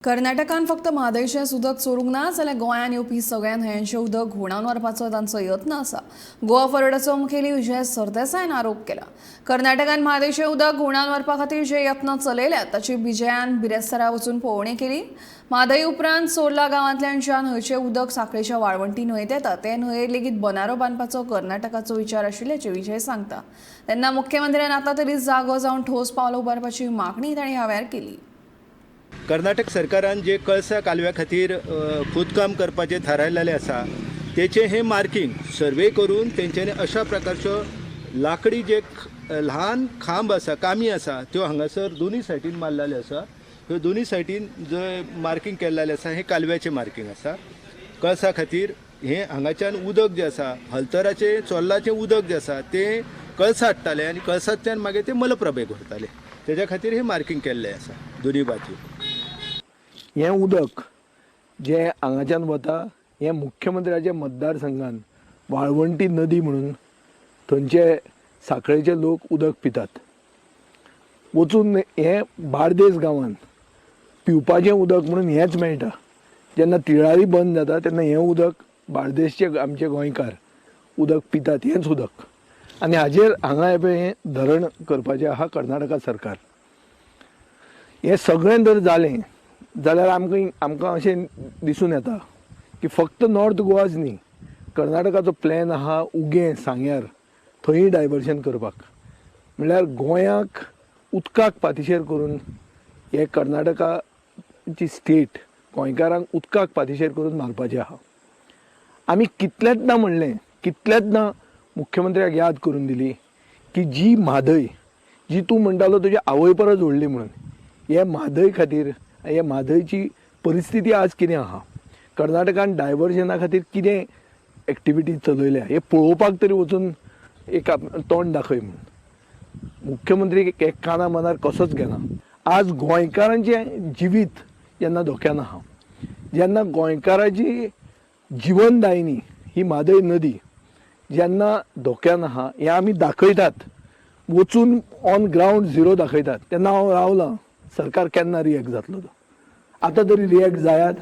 कर्नाटकान फक्त म्हादयचेंच उदक सोडूंक ना जाल्यार गोंयान येवपी सगळ्या न्हंयांचें उदक घोडावन व्हरपाचो तांचो यत्न आसा। गोवा फॉरवर्डाचो मुखेली विजय सरदेसायन आरोप केला। कर्नाटकान म्हादयचें उदक घोडावन व्हरपा खातीर जे यत्न चलयल्यात ताची विजयान बिरेस्तारा वचून पळोवणी केली। म्हादय उपरांत सोरला गांवांतल्यान ज्या न्हंयचें उदक सांखळेच्या वाळवंटी न्हंयेत येता ते न्हंयेर लेगीत बनारो बांदपाचो कर्नाटकाचो विचार आशिल्ल्याचें विजय सांगता। तेन्ना मुख्यमंत्र्यान आतां तरी जागो जावन ठोस पावलां उबारपाची मागणी तांणी ह्या वेळार केली। कर्नाटक सरकारान जे कळसा कालव्या खातीर खोदकाम करपाचें थारायलेलें आसा तेचें हें मार्कींग सर्वे करून तेंच्यांनी अशा प्रकारच्यो लाकडी जे ल्हान खांब आसा कामी आसा त्यो हांगासर दोनी सायडीन मारलेले आसा। ह्यो दोनी सायडीन जंय मार्कींग केल्लेलें आसा हें कालव्याचें मार्कींग आसा। कळसा खातीर हें हांगाच्यान उदक जें आसा हलतराचें चोल्लाचें उदक जें आसा तें कळसा हाडटाले आनी कळसांतल्यान मागीर तें मलप्रभेक व्हरताले। तेज्या खातीर हें मार्कींग केल्लें आसा दोनी बाजू। हें उदक जें हांगाच्यान वता हें मुख्यमंत्र्याच्या मतदारसंघान वाळवंटी नदी म्हणून थंयचे सांखळेचे लोक उदक पितात। वचून हें बार्देस गांवांत पिवपाचें उदक म्हणून हेंच मेळटा। जेन्ना तिळारी बंद जाता तेन्ना हें उदक बार्देसचे आमचे गोंयकार उदक पितात हेंच उदक। आनी हाजेर हांगा हें धरण करपाचें आहा कर्नाटका सरकार। हें सगळें जर जालें जाल्यार आमकां अशें दिसून येता की फक्त नॉर्थ गोवाच न्ही, कर्नाटकाचो प्लॅन आहा उगें सांग्यार थंय डायवर्शन करपाक। म्हणल्यार गोंयाक उदकाक पातीशेर करून हे कर्नाटकाची स्टेट गोंयकारांक उदकाक पातीशेर करून मारपाचें आहा। आमी कितलेंचदां म्हणलें, कितलेंचदां मुख्यमंत्र्याक याद करून दिली की जी म्हादय जी तूं म्हणटालो तुज्या आवय परस व्हडली म्हणून, हे म्हादय खातीर हे म्हादयची परिस्थिती आज कितें आहा, कर्नाटकान डायवर्जना खातीर कितें एक्टिविटीज चलयल्या हे पळोवपाक तरी वचून एक तोंड दाखय म्हणून मुख्यमंत्री एक काना मनार कसोच घेना। आज गोंयकारांचें जिवीत जेन्ना धोक्यान आहा, जेन्ना गोंयकाराची जिवनदायिनी ही म्हादय नदी जेन्ना धोक्यान आहा हें आमी दाखयतात, वचून ऑन ग्रावंड झिरो दाखयतात, तेन्ना हांव रावलां सरकार केन्ना रिएक्ट जातलो तो। आतां तरी रिएक्ट जायात।